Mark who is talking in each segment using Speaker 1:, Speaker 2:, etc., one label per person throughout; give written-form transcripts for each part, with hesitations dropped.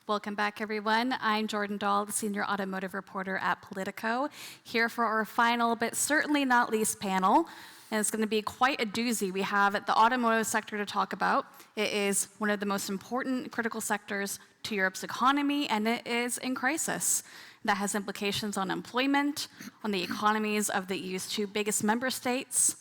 Speaker 1: Welcome back, everyone. I'm Jordan Dahl, the Senior Automotive Reporter at Politico, here for our final, but certainly not least panel. And it's going to be quite a doozy. We have the automotive sector to talk about. It is one of the most important critical sectors to Europe's economy, and it is in crisis. That has implications on employment, on the economies of the EU's two biggest member states,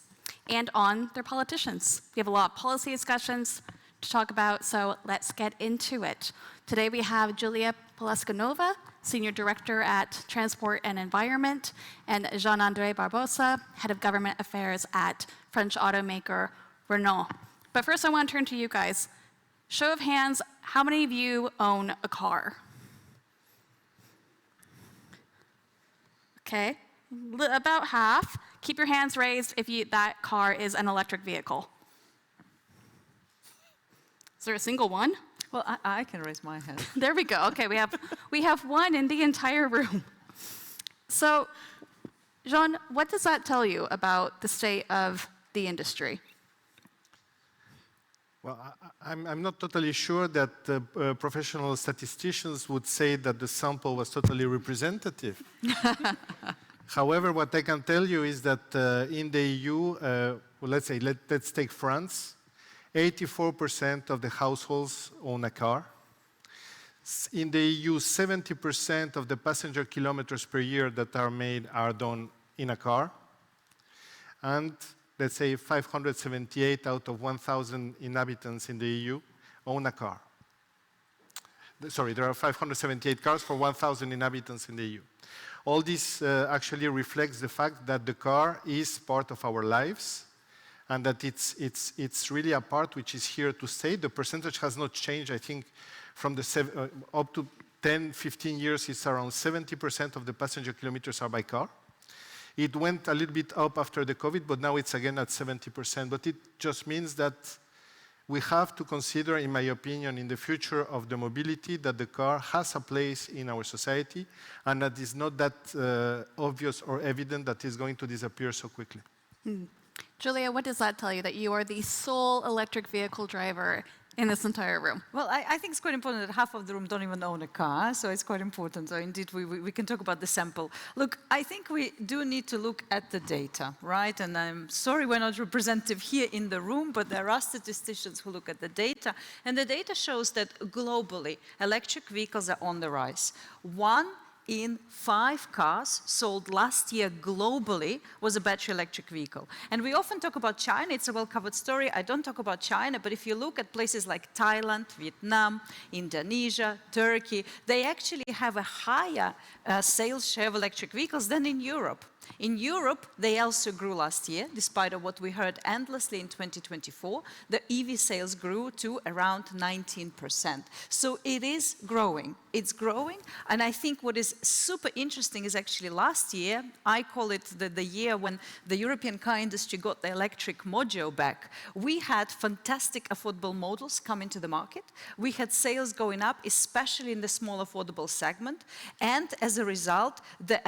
Speaker 1: and on their politicians. We have a lot of policy discussions to talk about, so let's get into it. Today we have Julia Polaskanova, Senior Director at Transport and Environment, and Jean-André Barbosa, Head of Government Affairs at French automaker Renault. But first I want to turn to you guys. Show of hands, how many of you own a car? Okay, about half. Keep your hands raised if that car is an electric vehicle. Is there a single one?
Speaker 2: Well, I can raise my hand.
Speaker 1: There we go. Okay, we have one in the entire room. So, Jean, what does that tell you about the state of the industry?
Speaker 3: Well, I'm not totally sure that professional statisticians would say that the sample was totally representative. However, what I can tell you is that in the EU, well, let's take France. 84% of the households own a car. In the EU, 70% of the passenger kilometers per year that are made are done in a car. And let's say 578 out of 1,000 inhabitants in the EU own a car. Sorry, there are 578 cars for 1,000 inhabitants in the EU. All this actually reflects the fact that the car is part of our lives, and that it's really a part which is here to stay. The percentage has not changed. I think from the up to 10, 15 years, it's around 70% of the passenger kilometers are by car. It went a little bit up after the COVID, but now it's again at 70%. But it just means that we have to consider, in my opinion, in the future of the mobility, that the car has a place in our society, and that is not that obvious or evident that it's going to disappear so quickly.
Speaker 1: Julia, what does that tell you, that you are the sole electric vehicle driver in this entire room?
Speaker 2: Well, I think it's quite important that half of the room don't even own a car, so it's quite important. So indeed, we can talk about the sample. Look, I think we do need to look at the data, right? And I'm sorry we're not representative here in the room, but there are statisticians who look at the data. And the data shows that globally, electric vehicles are on the rise. 1 in 5 cars sold last year globally was a battery electric vehicle. And we often talk about China, it's a well-covered story. I don't talk about China, but if you look at places like Thailand, Vietnam, Indonesia, Turkey, they actually have a higher sales share of electric vehicles than in Europe. In Europe, they also grew last year, despite of what we heard endlessly in 2024. The EV sales grew to around 19%. So it is growing. It's growing. And I think what is super interesting is actually last year, I call it the year when the European car industry got the electric mojo back. We had fantastic affordable models come into the market. We had sales going up, especially in the small affordable segment. And as a result, the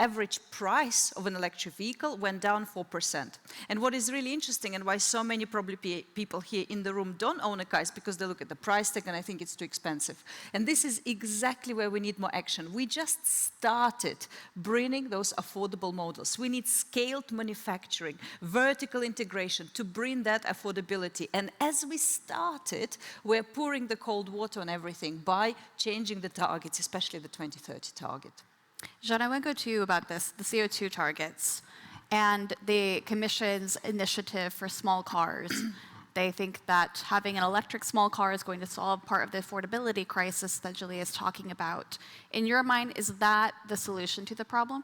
Speaker 2: average price of an electric vehicle went down 4%. And what is really interesting, and why so many probably people here in the room don't own a car, is because they look at the price tag and I think it's too expensive. And this is exactly where we need more action. We just started bringing those affordable models. We need scaled manufacturing, vertical integration to bring that affordability. And as we started, we're pouring the cold water on everything by changing the targets, especially the 2030 target.
Speaker 1: Jean, I want to go to you about this, the CO2 targets and the Commission's initiative for small cars. They think that having an electric small car is going to solve part of the affordability crisis that Julia is talking about. In your mind, is that the solution to the problem?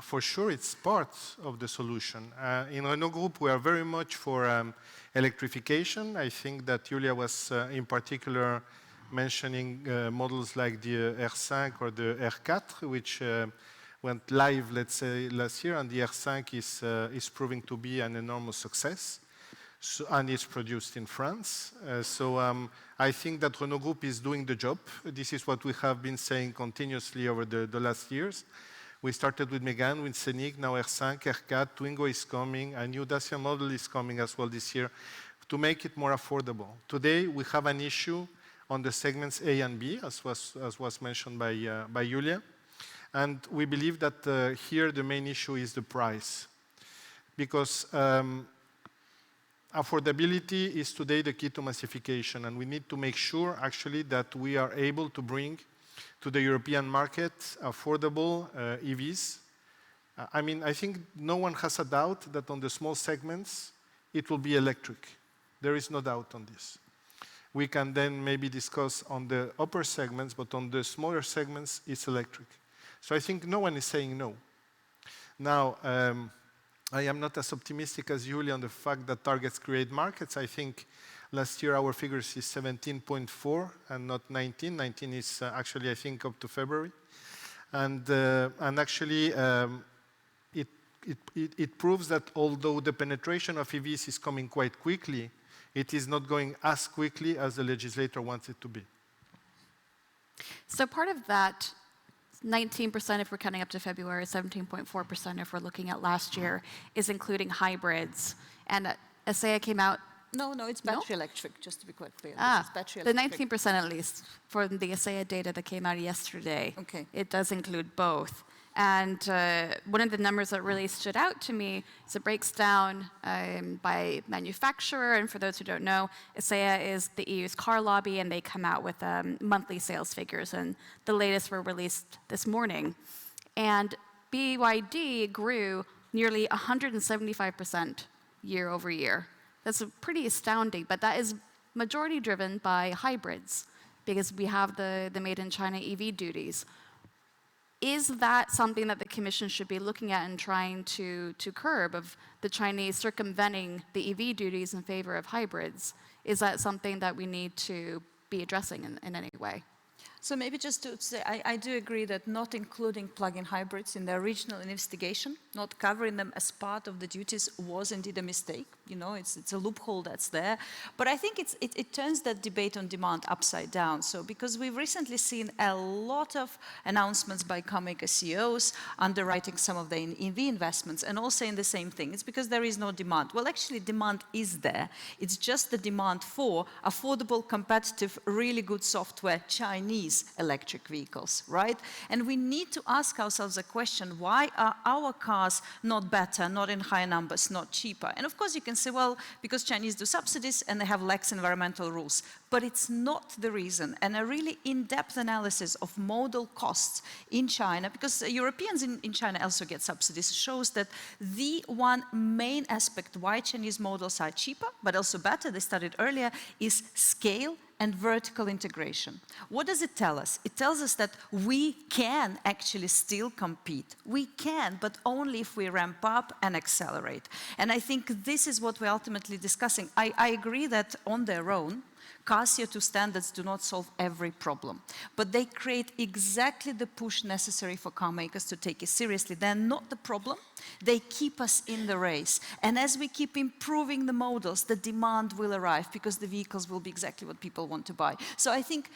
Speaker 3: For sure, it's part of the solution. In Renault Group, we are very much for electrification. I think that Julia was in particular mentioning models like the R5 or the R4, which went live, let's say, last year, and the R5 is proving to be an enormous success, and it's produced in France. I think that Renault Group is doing the job. This is what we have been saying continuously over the last years. We started with Megane, with Scenic, now R5, R4, Twingo is coming, a new Dacia model is coming as well this year. to make it more affordable. Today, we have an issue on the segments A and B, as was mentioned by Julia. And we believe that here the main issue is the price. Because affordability is today the key to massification, and we need to make sure actually that we are able to bring to the European market affordable EVs. I mean, I think no one has a doubt that on the small segments, it will be electric. There is no doubt on this. We can then maybe discuss on the upper segments, but on the smaller segments, it's electric. So I think no one is saying no. Now, I am not as optimistic as Julia on the fact that targets create markets. I think last year our figures is 17.4 and not 19. 19 is actually, I think, up to February. And actually, it proves that although the penetration of EVs is coming quite quickly, it is not going as quickly as the legislator wants it to be.
Speaker 1: So part of that 19% if we're counting up to February, 17.4% if we're looking at last year, is including hybrids. And ASEA came out.
Speaker 2: No, it's battery electric, just to be quite clear.
Speaker 1: Ah,
Speaker 2: battery
Speaker 1: the
Speaker 2: electric.
Speaker 1: 19% at least for the ASEA data that came out yesterday.
Speaker 2: Okay.
Speaker 1: It does include both. And one of the numbers that really stood out to me is it breaks down by manufacturer. And for those who don't know, ASEA is the EU's car lobby, and they come out with monthly sales figures. And the latest were released this morning. And BYD grew nearly 175% year over year. That's pretty astounding, but that is majority driven by hybrids because we have the made in China EV duties. Is that something that the Commission should be looking at and trying to curb, of the Chinese circumventing the EV duties in favor of hybrids? Is that something that we need to be addressing in any way?
Speaker 2: So maybe just to say, I do agree that not including plug-in hybrids in the original investigation, not covering them as part of the duties was indeed a mistake. You know, it's a loophole that's there. But I think it turns that debate on demand upside down. So because we've recently seen a lot of announcements by carmaker CEOs underwriting some of the EV investments and all saying the same thing. It's because there is no demand. Well, actually, demand is there. It's just the demand for affordable, competitive, really good software Chinese electric vehicles, right? And we need to ask ourselves a question, why are our cars not better, not in higher numbers, not cheaper? And of course you can say, well, because Chinese do subsidies and they have lax environmental rules. But it's not the reason. And a really in-depth analysis of modal costs in China, because Europeans in China also get subsidies, shows that the one main aspect why Chinese models are cheaper, but also better, they studied earlier, is scale and vertical integration. What does it tell us? It tells us that we can actually still compete. We can, but only if we ramp up and accelerate. And I think this is what we're ultimately discussing. I agree that on their own, car CO2 standards do not solve every problem, but they create exactly the push necessary for car makers to take it seriously. They're not the problem. They keep us in the race. And as we keep improving the models, the demand will arrive because the vehicles will be exactly what people want to buy. So I think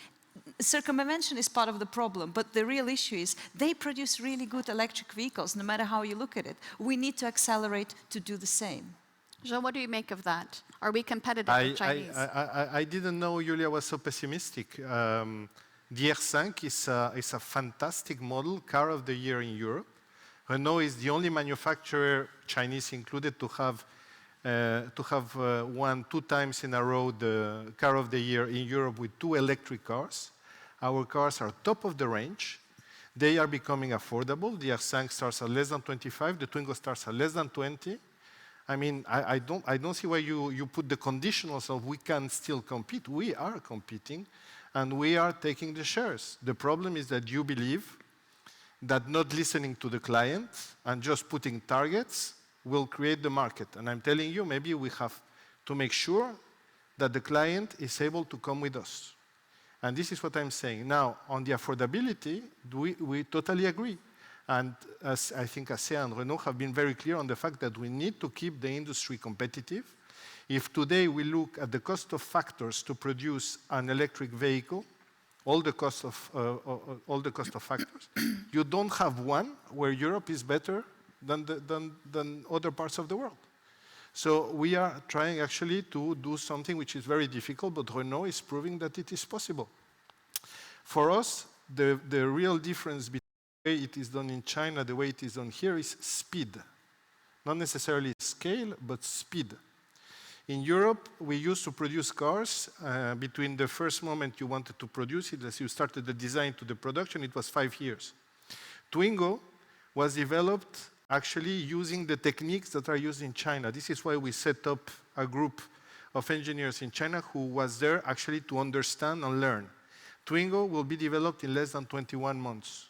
Speaker 2: circumvention is part of the problem, but the real issue is they produce really good electric vehicles, no matter how you look at it. We need to accelerate to do the same.
Speaker 1: Jean, what do you make of that? Are we competitive with Chinese?
Speaker 3: I didn't know Julia was so pessimistic. The R5 is a fantastic model, car of the year in Europe. Renault is the only manufacturer, Chinese included, to have won 2 times in a row the car of the year in Europe with 2 electric cars. Our cars are top of the range. They are becoming affordable. The R5 starts at less than 25. The Twingo starts at less than 20. I mean, I don't see why you put the conditionals of we can still compete. We are competing, and we are taking the shares. The problem is that you believe that not listening to the client and just putting targets will create the market. And I'm telling you, maybe we have to make sure that the client is able to come with us. And this is what I'm saying. Now, on the affordability, we totally agree. And as I think ASEA and Renault have been very clear on the fact that we need to keep the industry competitive. If today we look at the cost of factors to produce an electric vehicle, all the cost of factors, you don't have one where Europe is better than other parts of the world. So we are trying actually to do something which is very difficult, but Renault is proving that it is possible. For us, the real difference between the way it is done in China, the way it is done here, is speed. Not necessarily scale, but speed. In Europe, we used to produce cars. Between the first moment you wanted to produce it, as you started the design to the production, it was 5 years. Twingo was developed actually using the techniques that are used in China. This is why we set up a group of engineers in China who was there actually to understand and learn. Twingo will be developed in less than 21 months.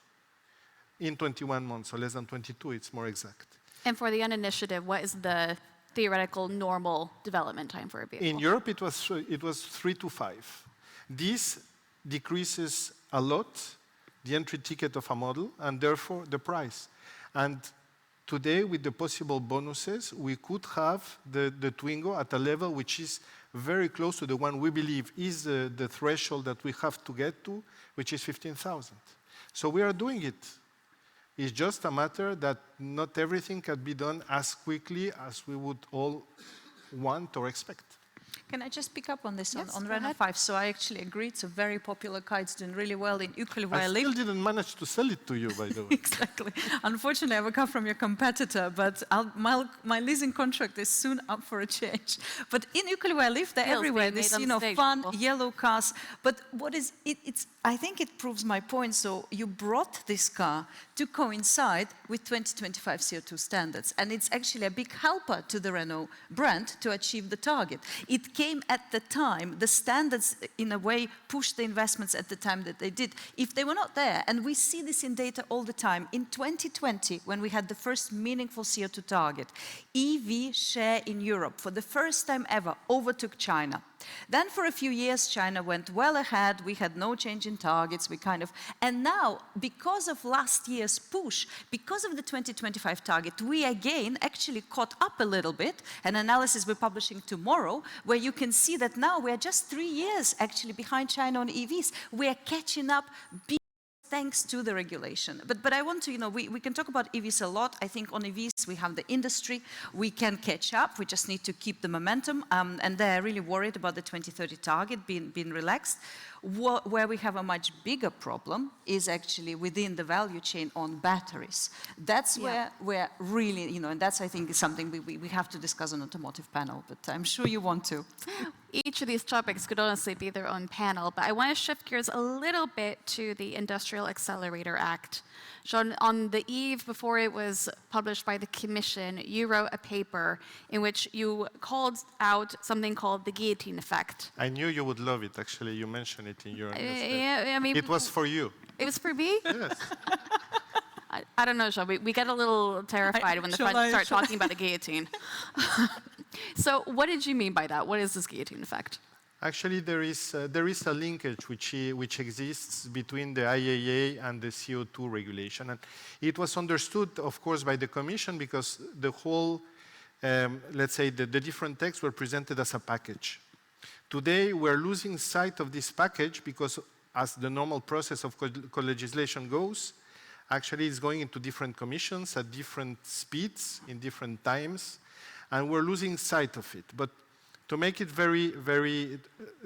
Speaker 3: In 21 months, or less than 22, it's more exact.
Speaker 1: And for the initiative, what is the theoretical normal development time for a vehicle?
Speaker 3: In Europe, it was 3 to 5. This decreases a lot the entry ticket of a model, and therefore the price. And today, with the possible bonuses, we could have the Twingo at a level which is very close to the one we believe is the threshold that we have to get to, which is 15,000. So we are doing it. It's just a matter that not everything can be done as quickly as we would all want or expect.
Speaker 2: Can I just pick up on this,
Speaker 1: Yes,
Speaker 2: on
Speaker 1: go
Speaker 2: Renault
Speaker 1: ahead.
Speaker 2: 5? So I actually agree, it's a very popular car, it's doing really well in Uccle where I live.
Speaker 3: I still didn't manage to sell it to you, by the way.
Speaker 2: Exactly. Unfortunately, I have a car from your competitor, but my leasing contract is soon up for a change. But in Uccle where I live, they're
Speaker 1: Deals
Speaker 2: everywhere.
Speaker 1: being
Speaker 2: This,
Speaker 1: made on the stage,
Speaker 2: fun,
Speaker 1: people.
Speaker 2: yellow cars. But what is it's? I think it proves my point. So you brought this car to coincide with 2025 CO2 standards, and it's actually a big helper to the Renault brand to achieve the target. It came at the time, the standards in a way pushed the investments at the time that they did. If they were not there, and we see this in data all the time, in 2020, when we had the first meaningful CO2 target, EV share in Europe, for the first time ever, overtook China. Then for a few years, China went well ahead, we had no change in targets, and now, because of last year's push, because of the 2025 target, we again actually caught up a little bit, an analysis we're publishing tomorrow, where you can see that now we're just 3 years actually behind China on EVs. We're catching up thanks to the regulation. But I want to, we can talk about EVs a lot. I think on EVs we have the industry, we can catch up, we just need to keep the momentum, and they're really worried about the 2030 target being relaxed. Where we have a much bigger problem is actually within the value chain on batteries. That's where we're really, and that's I think is something we have to discuss on Automotive panel, but I'm sure you want to.
Speaker 1: Each of these topics could honestly be their own panel, but I want to shift gears a little bit to the Industrial Accelerator Act. Jean, on the eve before it was published by the Commission, you wrote a paper in which you called out something called the guillotine effect.
Speaker 3: I knew you would love it, actually. You mentioned it in your
Speaker 1: Yeah, I mean,
Speaker 3: it was for you.
Speaker 1: It was for me?
Speaker 3: Yes.
Speaker 1: I don't know, Jean. We get a little terrified when the French start talking about the guillotine. So what did you mean by that? What is this guillotine effect?
Speaker 3: Actually, there is a linkage which exists between the IAA and the CO2 regulation. And it was understood, of course, by the Commission because the whole, let's say, the different texts were presented as a package. Today, we're losing sight of this package because as the normal process of co-legislation goes, actually it's going into different commissions at different speeds, in different times, and we're losing sight of it. But to make it very, very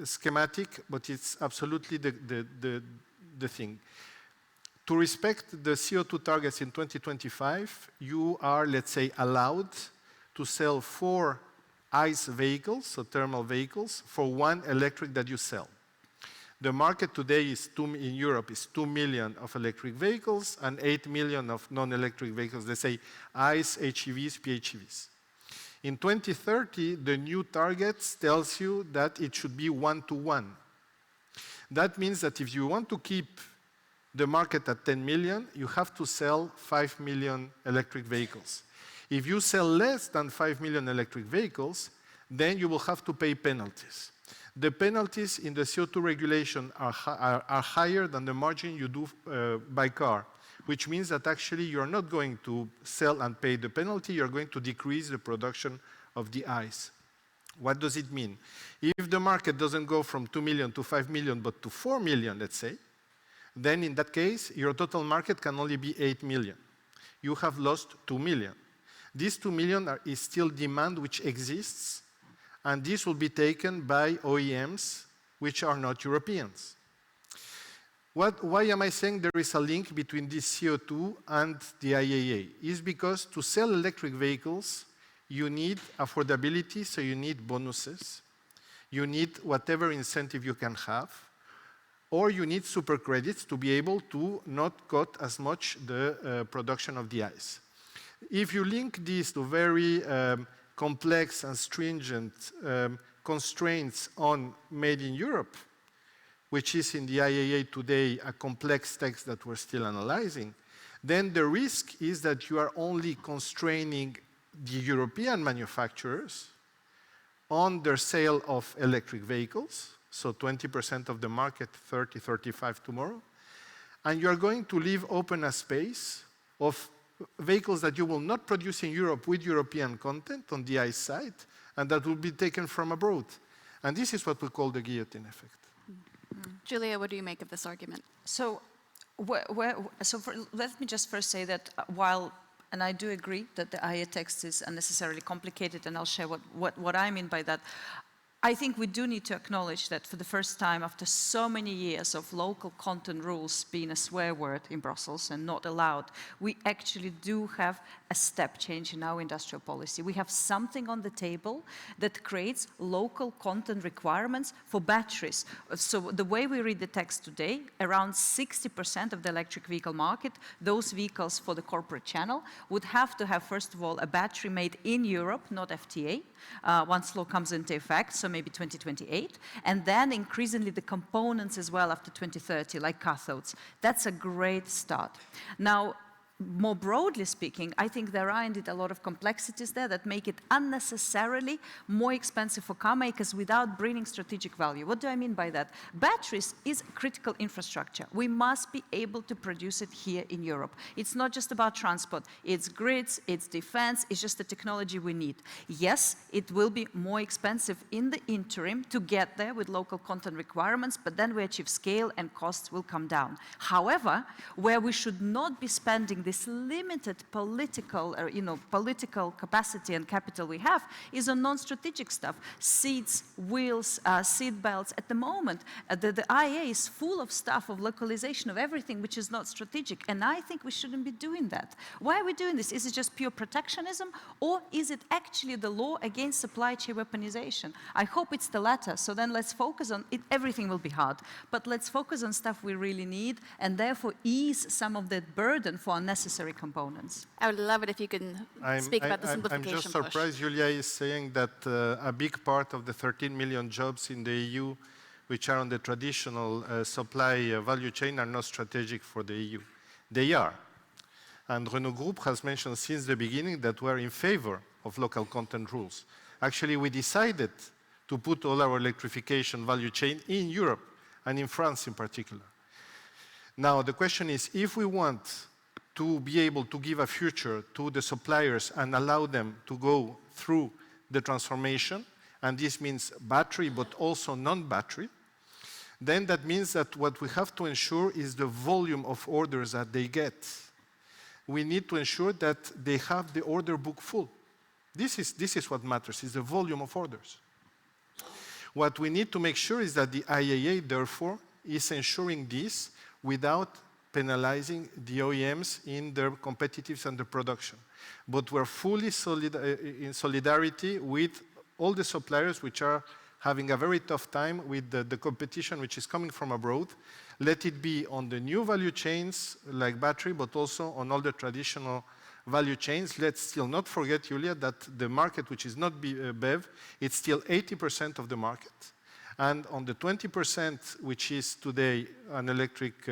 Speaker 3: schematic, but it's absolutely the thing. To respect the CO2 targets in 2025, you are, let's say, allowed to sell 4 ICE vehicles, so thermal vehicles, for 1 electric that you sell. The market today is in Europe is 2 million of electric vehicles and 8 million of non-electric vehicles, let's say ICE, HEVs, PHEVs. In 2030, the new targets tells you that it should be 1-to-1. That means that if you want to keep the market at 10 million, you have to sell 5 million electric vehicles. If you sell less than 5 million electric vehicles, then you will have to pay penalties. The penalties in the CO2 regulation are higher than the margin you do by car, which means that actually you're not going to sell and pay the penalty, you're going to decrease the production of the ICE. What does it mean? If the market doesn't go from 2 million to 5 million, but to 4 million, let's say, then in that case, your total market can only be 8 million. You have lost 2 million. These 2 million is still demand which exists, and this will be taken by OEMs which are not Europeans. Why am I saying there is a link between this CO2 and the IAA? Is because to sell electric vehicles, you need affordability, so you need bonuses. You need whatever incentive you can have, or you need super credits to be able to not cut as much the production of the ICE. If you link these to very complex and stringent constraints on made in Europe, which is in the IAA today a complex text that we're still analyzing, then the risk is that you are only constraining the European manufacturers on their sale of electric vehicles, so 20% of the market, 30, 35 tomorrow, and you're going to leave open a space of vehicles that you will not produce in Europe with European content on the ICE side, and that will be taken from abroad. And this is what we call the guillotine effect.
Speaker 1: Julia, what do you make of this argument?
Speaker 2: So, let me just first say that while, and I do agree that the IA text is unnecessarily complicated, and I'll share what I mean by that. I think we do need to acknowledge that for the first time, after so many years of local content rules being a swear word in Brussels and not allowed, we actually do have a step change in our industrial policy. We have something on the table that creates local content requirements for batteries. So the way we read the text today, around 60% of the electric vehicle market, those vehicles for the corporate channel, would have to have, first of all, a battery made in Europe, not FTA, once law comes into effect, so maybe 2028, and then increasingly the components as well after 2030, like cathodes. That's a great start. Now, more broadly speaking, I think there are indeed a lot of complexities there that make it unnecessarily more expensive for car makers without bringing strategic value. What do I mean by that? Batteries is critical infrastructure. We must be able to produce it here in Europe. It's not just about transport. It's grids, it's defense, it's just the technology we need. Yes, it will be more expensive in the interim to get there with local content requirements, but then we achieve scale and costs will come down. However, where we should not be spending this limited political capacity and capital we have is on non-strategic stuff. Seats, wheels, seat belts. At the moment, the IA is full of stuff, of localization, of everything which is not strategic. And I think we shouldn't be doing that. Why are we doing this? Is it just pure protectionism? Or is it actually the law against supply chain weaponization? I hope it's the latter. So then let's focus on it. Everything will be hard. But let's focus on stuff we really need and therefore ease some of that burden for unnecessary components.
Speaker 1: I would love it if you can speak about the simplification
Speaker 3: I'm just surprised Julia is saying that a big part of the 13 million jobs in the EU, which are on the traditional supply value chain, are not strategic for the EU. They are. And Renault Group has mentioned since the beginning that we're in favor of local content rules. Actually, we decided to put all our electrification value chain in Europe, and in France in particular. Now, the question is, if we want to be able to give a future to the suppliers and allow them to go through the transformation, and this means battery but also non-battery, then that means that what we have to ensure is the volume of orders that they get. We need to ensure that they have the order book full. This is what matters, is the volume of orders. What we need to make sure is that the IAA, therefore, is ensuring this without penalizing the OEMs in their competitiveness and their production. But we're fully in solidarity with all the suppliers which are having a very tough time with the competition which is coming from abroad. Let it be on the new value chains like battery, but also on all the traditional value chains. Let's still not forget, Julia, that the market which is not BEV, it's still 80% of the market. And on the 20% which is today an electric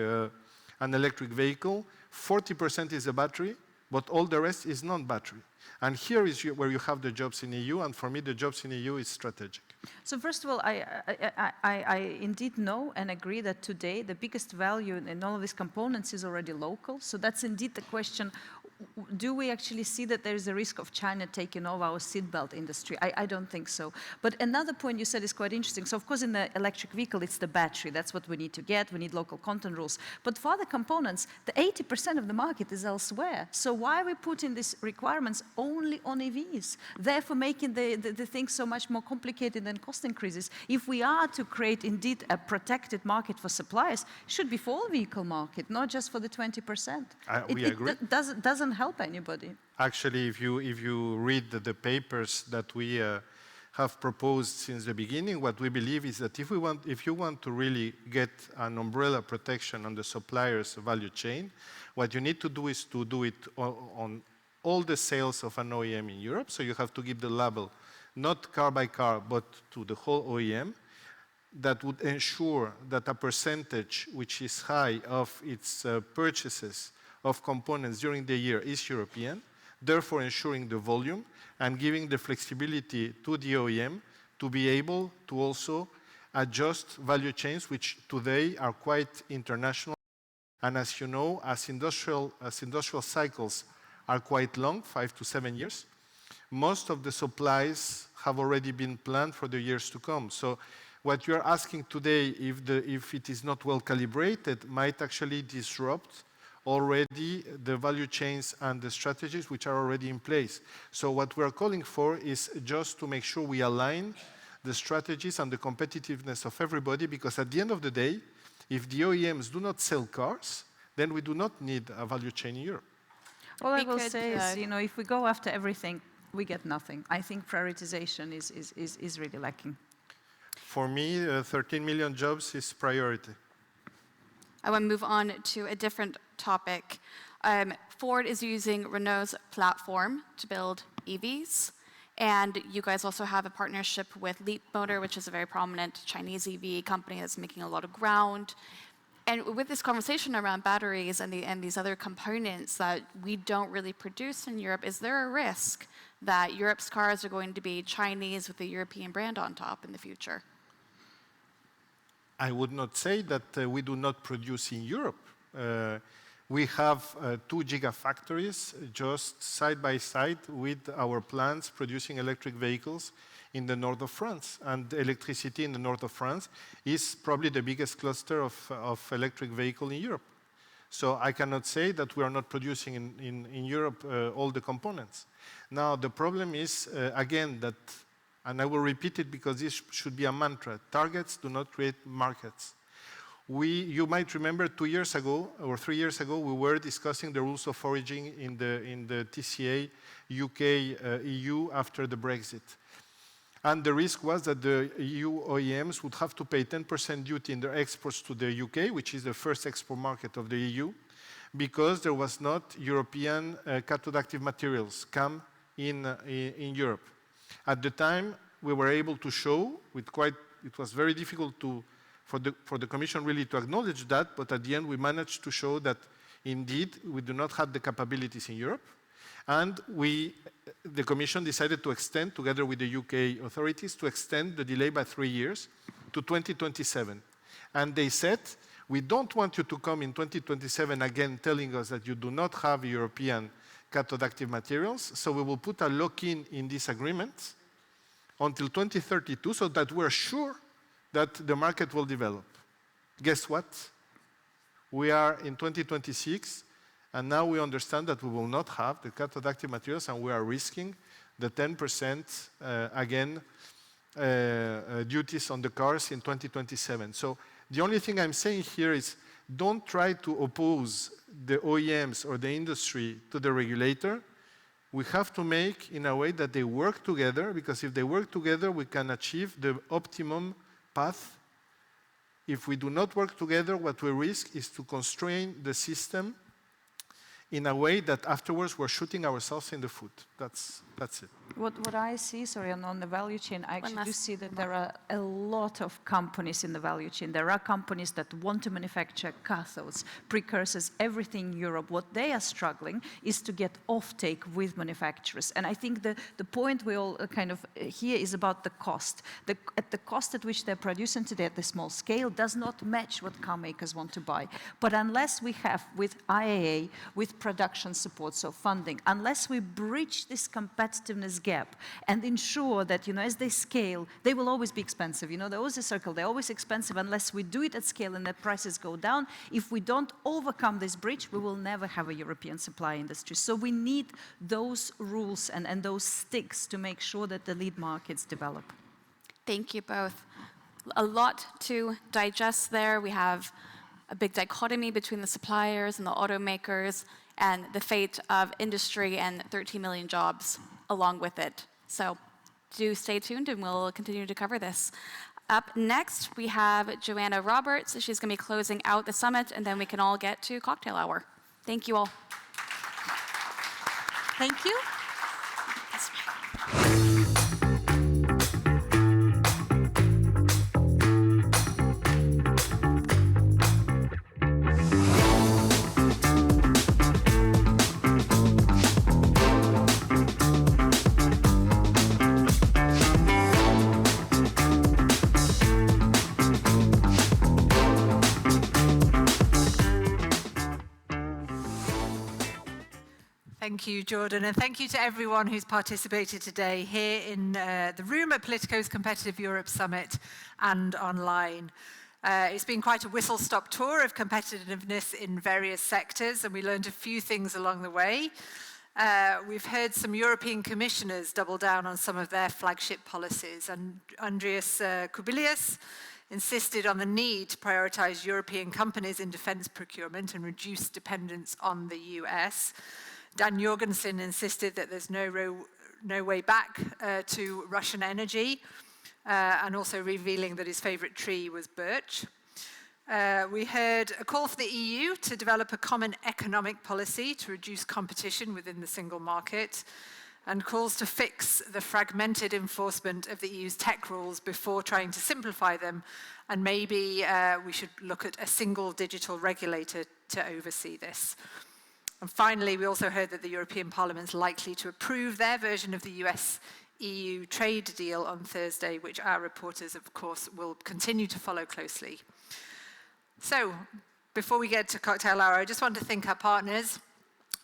Speaker 3: vehicle, 40% is a battery, but all the rest is non-battery. And here is where you have the jobs in the EU, and for me the jobs in the EU is strategic.
Speaker 2: So first of all, I indeed know and agree that today the biggest value in all of these components is already local. So that's indeed the question, do we actually see that there is a risk of China taking over our seatbelt industry? I don't think so. But another point you said is quite interesting. So of course in the electric vehicle, it's the battery. That's what we need to get. We need local content rules. But for other components, the 80% of the market is elsewhere. So why are we putting these requirements only on EVs? Therefore making the thing so much more complicated and cost increases. If we are to create indeed a protected market for suppliers, it should be for all vehicle market, not just for the 20%.
Speaker 3: We agree.
Speaker 2: It doesn't help anybody.
Speaker 3: Actually, if you read the papers that we have proposed since the beginning, what we believe is that if you want to really get an umbrella protection on the supplier's value chain, what you need to do is to do it on all the sales of an OEM in Europe. So you have to give the label, not car by car, but to the whole OEM. That would ensure that a percentage which is high of its purchases of components during the year is European, therefore ensuring the volume and giving the flexibility to the OEM to be able to also adjust value chains which today are quite international. And as you know, as industrial cycles are quite long, 5 to 7 years, most of the supplies have already been planned for the years to come. So what you are asking today, if it is not well calibrated, might actually disrupt already the value chains and the strategies which are already in place. So what we are calling for is just to make sure we align the strategies and the competitiveness of everybody, because at the end of the day, if the OEMs do not sell cars, then we do not need a value chain in Europe.
Speaker 2: All I will say is, if we go after everything, we get nothing. I think prioritization is really lacking.
Speaker 3: For me, 13 million jobs is priority.
Speaker 1: I want to move on to a different topic. Ford is using Renault's platform to build EVs. And you guys also have a partnership with Leapmotor, which is a very prominent Chinese EV company that's making a lot of ground. And with this conversation around batteries and these other components that we don't really produce in Europe, is there a risk that Europe's cars are going to be Chinese with a European brand on top in the future?
Speaker 3: I would not say that we do not produce in Europe. We have 2 gigafactories just side by side with our plants producing electric vehicles in the north of France. And electricity in the north of France is probably the biggest cluster of electric vehicle in Europe. So I cannot say that we are not producing in Europe all the components. Now, the problem is, again, that, and I will repeat it because this should be a mantra, targets do not create markets. You might remember 2 years ago or 3 years ago, we were discussing the rules of origin in the TCA, UK, EU after the Brexit. And the risk was that the EU OEMs would have to pay 10% duty in their exports to the UK, which is the first export market of the EU, because there was not European cathode active materials CAM in Europe. At the time, we were able to show, it was very difficult for the Commission really to acknowledge that, but at the end we managed to show that indeed we do not have the capabilities in Europe. And the Commission decided to extend, together with the UK authorities, to extend the delay by 3 years to 2027. And they said, we don't want you to come in 2027 again telling us that you do not have European cathode active materials, so we will put a lock-in in this agreement until 2032 so that we're sure that the market will develop. Guess what? We are in 2026, and now we understand that we will not have the cathode active materials, and we are risking the 10% duties on the cars in 2027. So the only thing I'm saying here is don't try to oppose the OEMs or the industry to the regulator. We have to make in a way that they work together, because if they work together, we can achieve the optimum path. If we do not work together, what we risk is to constrain the system in a way that afterwards we're shooting ourselves in the foot. That's it.
Speaker 2: What I see, sorry, on the value chain, I actually do see that there are a lot of companies in the value chain. There are companies that want to manufacture cathodes, precursors, everything in Europe. What they are struggling is to get offtake with manufacturers. And I think the point we all kind of hear is about the cost. At the cost at which they're producing today at the small scale does not match what car makers want to buy. But unless we have, with IAA, with production support, so funding, unless we bridge this competitiveness gap and ensure that, as they scale, they will always be expensive. They're always a circle. They're always expensive unless we do it at scale and the prices go down. If we don't overcome this bridge, we will never have a European supply industry. So we need those rules and those sticks to make sure that the lead markets develop.
Speaker 1: Thank you both. A lot to digest there. We have a big dichotomy between the suppliers and the automakers and the fate of industry and 13 million jobs along with it. So do stay tuned and we'll continue to cover this. Up next, we have Joanna Roberts. She's going to be closing out the summit, and then we can all get to cocktail hour. Thank you all.
Speaker 4: Thank you. Thank you, Jordan, and thank you to everyone who's participated today here in the room at Politico's Competitive Europe Summit and online. It's been quite a whistle-stop tour of competitiveness in various sectors, and we learned a few things along the way. We've heard some European commissioners double down on some of their flagship policies, and Andrius Kubilius insisted on the need to prioritize European companies in defense procurement and reduce dependence on the US. Dan Jorgensen insisted that there's no way back to Russian energy, and also revealing that his favorite tree was birch. We heard a call for the EU to develop a common economic policy to reduce competition within the single market, and calls to fix the fragmented enforcement of the EU's tech rules before trying to simplify them, and maybe we should look at a single digital regulator to oversee this. And finally, we also heard that the European Parliament's likely to approve their version of the US-EU trade deal on Thursday, which our reporters, of course, will continue to follow closely. So, before we get to cocktail hour, I just want to thank our partners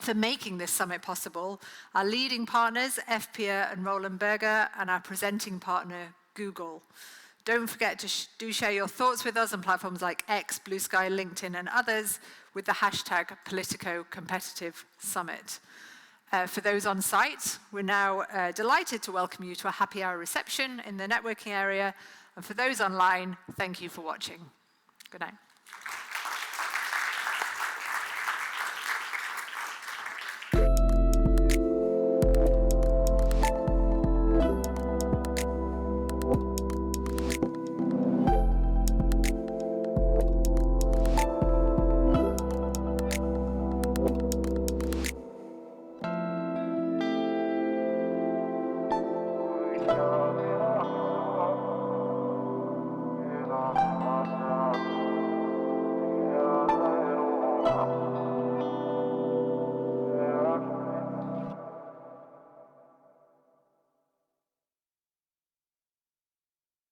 Speaker 4: for making this summit possible, our leading partners, FPA and Roland Berger, and our presenting partner, Google. Don't forget to do share your thoughts with us on platforms like X, Blue Sky, LinkedIn, and others with the hashtag Politico Competitive Summit. For those on site, we're now delighted to welcome you to a happy hour reception in the networking area. And for those online, thank you for watching. Good night.